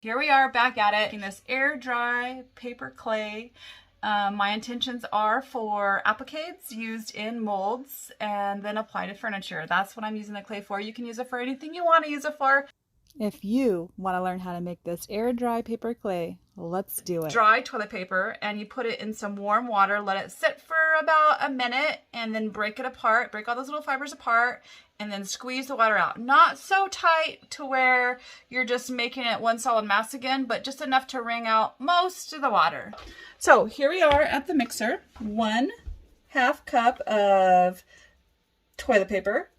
Here we are back at it in this air dry paper clay. My intentions are for appliques used in molds and then applied to furniture. That's what I'm using the clay for. You can use it for anything you want to use it for. If you want to learn how to make this air dry paper clay, let's do it. Dry toilet paper, and you put it in some warm water, let it sit for about a minute, and then break it apart, break all those little fibers apart, and then squeeze the water out. Not so tight to where you're just making it one solid mass again, but just enough to wring out most of the water. So here we are at the mixer. 1/2 cup of toilet paper,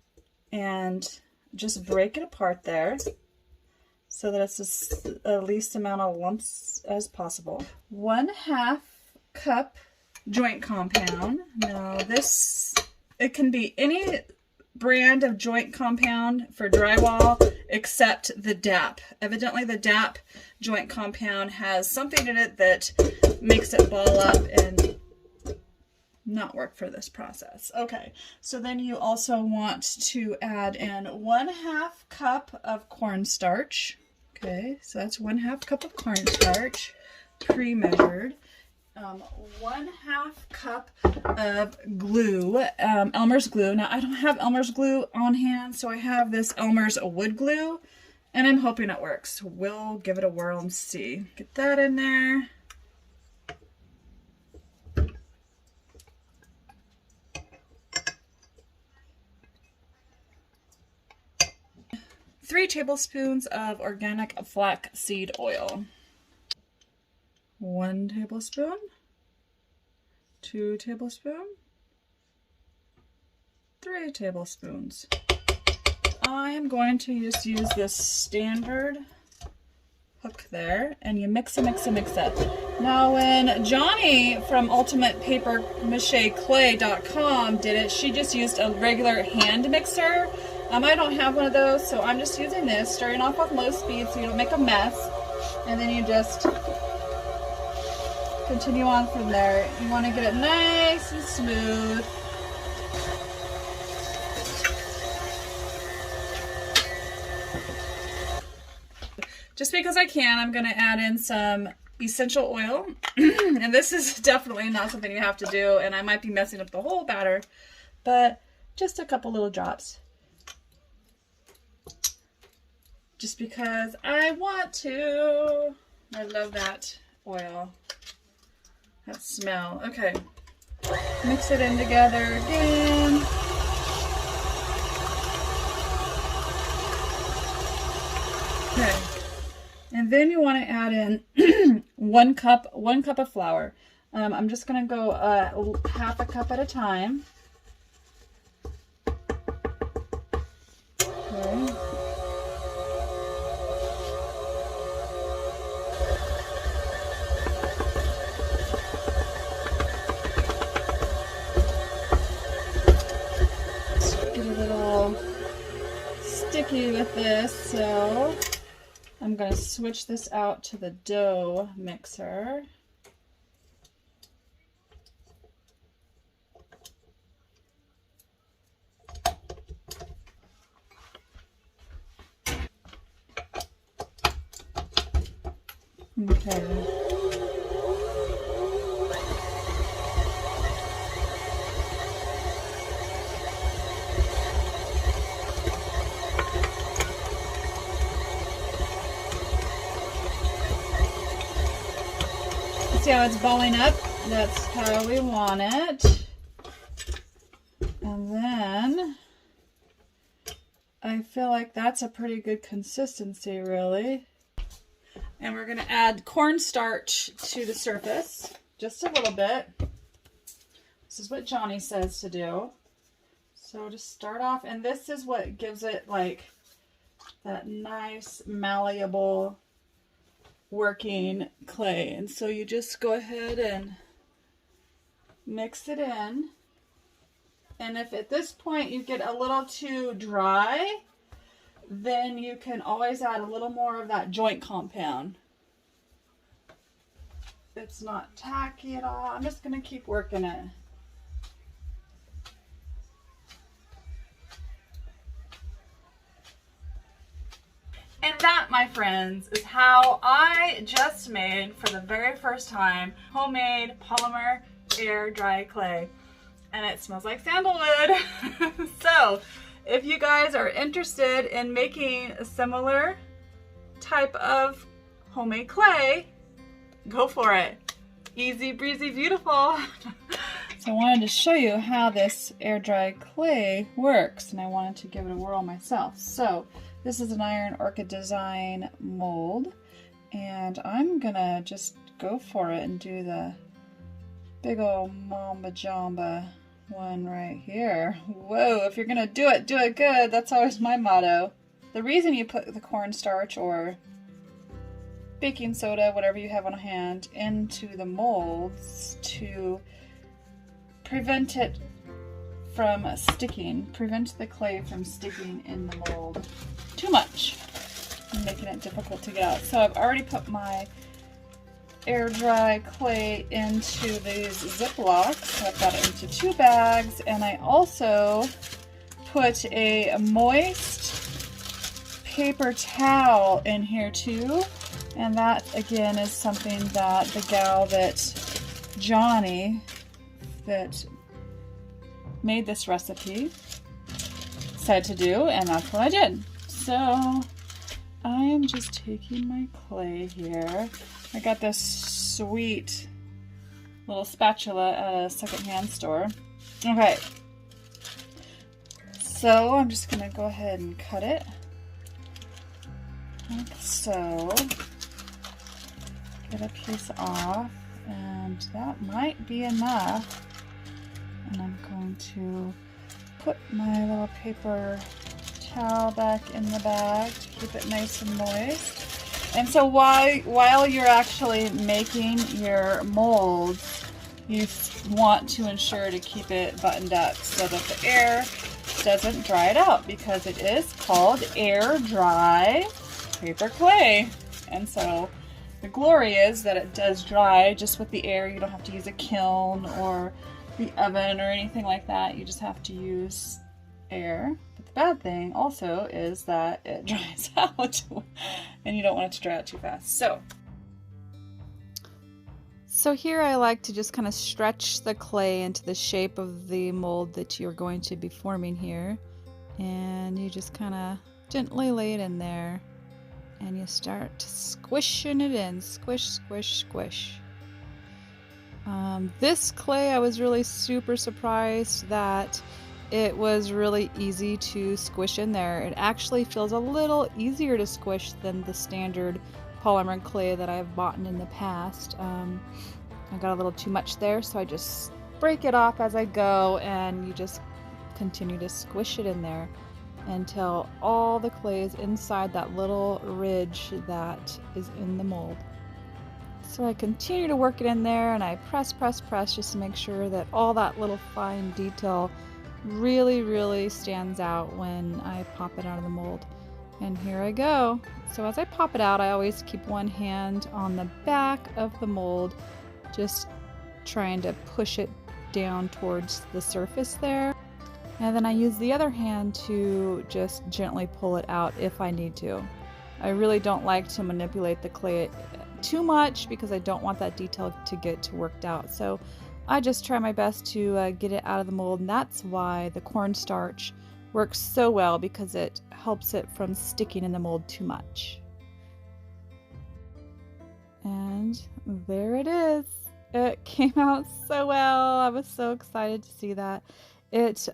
and just break it apart there so that it's the least amount of lumps as possible. 1/2 cup joint compound. Now this, it can be any brand of joint compound for drywall except the DAP. Evidently the DAP joint compound has something in it that makes it ball up and not work for this process. Okay, so then you also want to add in 1/2 cup of cornstarch. Okay, so that's 1/2 cup of cornstarch, pre-measured. 1/2 cup of glue, Elmer's glue. Now I don't have Elmer's glue on hand, so I have this Elmer's wood glue, and I'm hoping it works. We'll give it a whirl and see. Get that in there. Three tablespoons of organic flax seed oil. 1 tablespoon, 2 tablespoons, 3 tablespoons. I am going to just use this standard hook there, and you mix it. Now when Johnny from ultimatepapermacheclay.com did it, she just used a regular hand mixer. I don't have one of those, so I'm just using this, starting off with low speed so you don't make a mess, and then you just continue on from there. You want to get it nice and smooth. Just because I can, I'm going to add in some essential oil. And this is definitely not something you have to do, and I might be messing up the whole batter, but just a couple little drops. Just because I want to. I love that oil. That smell. Okay. Mix it in together again. Okay. And then you want to add in 1 cup of flour. I'm just going to go 1/2 cup at a time. Okay. Sticky with this, so I'm going to switch this out to the dough mixer. Okay. See how it's balling up? That's how we want it. And then I feel like that's a pretty good consistency, really. And we're going to add cornstarch to the surface, just a little bit. This is what Johnny says to do. So just start off, and this is what gives it like that nice malleable working clay. And so you just go ahead and mix it in. And if at this point you get a little too dry, then you can always add a little more of that joint compound. It's not tacky at all. I'm just going to keep working it. And that, my friends, is how I just made, for the very first time, homemade polymer air dry clay. And it smells like sandalwood. So, if you guys are interested in making a similar type of homemade clay, go for it. Easy breezy beautiful. So I wanted to show you how this air dry clay works, and I wanted to give it a whirl myself. So this is an Iron Orchid Design mold, and I'm gonna just go for it and do the big old mamba jamba one right here. Whoa, if you're gonna do it good. That's always my motto. The reason you put the cornstarch or baking soda, whatever you have on hand, into the molds to prevent it from sticking, prevent the clay from sticking in the mold too much and making it difficult to get out. So I've already put my air dry clay into these Ziplocs. I've got it into 2 bags, and I also put a moist paper towel in here too. And that again is something that the gal Johnny that made this recipe said to do, and that's what I did. So I am just taking my clay here. I got this sweet little spatula at a secondhand store. Okay, so I'm just gonna go ahead and cut it like so. Get a piece off, and that might be enough. And I'm going to put my little paper towel back in the bag to keep it nice and moist. And so while you're actually making your molds, you want to ensure to keep it buttoned up so that the air doesn't dry it out, because it is called air dry paper clay. And so the glory is that it does dry just with the air. You don't have to use a kiln or the oven or anything like that. You just have to use air. But the bad thing also is that it dries out and you don't want it to dry out too fast. So here I like to just kind of stretch the clay into the shape of the mold that you're going to be forming here. And you just kind of gently lay it in there. And you start squishing it in. Squish, squish, squish. This clay, I was really super surprised that it was really easy to squish in there. It actually feels a little easier to squish than the standard polymer clay that I've bought in the past. I got a little too much there, so I just break it off as I go, and you just continue to squish it in there until all the clay is inside that little ridge that is in the mold. So I continue to work it in there, and I press just to make sure that all that little fine detail really stands out when I pop it out of the mold. And here I go. So as I pop it out, I always keep one hand on the back of the mold, just trying to push it down towards the surface there. And then I use the other hand to just gently pull it out if I need to. I really don't like to manipulate the clay too much because I don't want that detail to get worked out. So I just try my best to get it out of the mold, and that's why the cornstarch works so well, because it helps it from sticking in the mold too much. And there it is. It came out so well. I was so excited to see that. It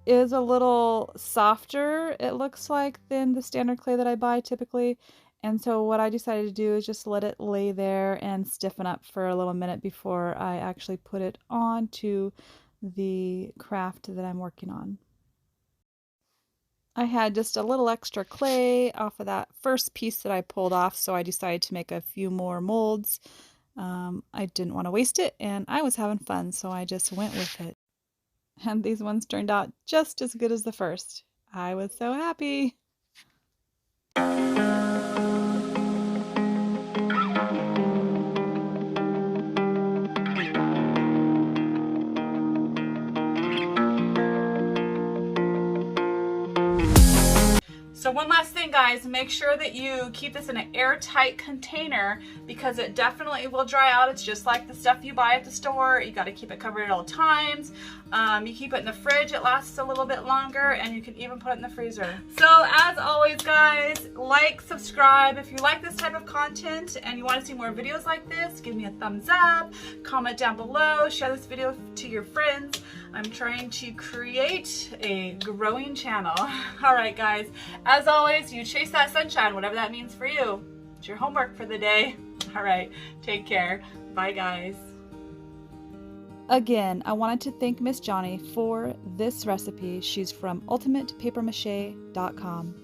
is a little softer, it looks like, than the standard clay that I buy typically. And so what I decided to do is just let it lay there and stiffen up for a little minute before I actually put it onto the craft that I'm working on. I had just a little extra clay off of that first piece that I pulled off, so I decided to make a few more molds. I didn't want to waste it, and I was having fun, so I just went with it. And these ones turned out just as good as the first. I was so happy. So one last thing again, guys, make sure that you keep this in an airtight container because it definitely will dry out. It's just like the stuff you buy at the store. You got to keep it covered at all times. You keep it in the fridge, it lasts a little bit longer, and you can even put it in the freezer. So as always, guys, like, subscribe. If you like this type of content and you want to see more videos like this, give me a thumbs up, comment down below, share this video to your friends. I'm trying to create a growing channel. All right, guys, as always, you chase that sunshine, whatever that means for you. It's your homework for the day. All right, take care. Bye, guys. Again, I wanted to thank Miss Johnny for this recipe. She's from ultimatepapermache.com.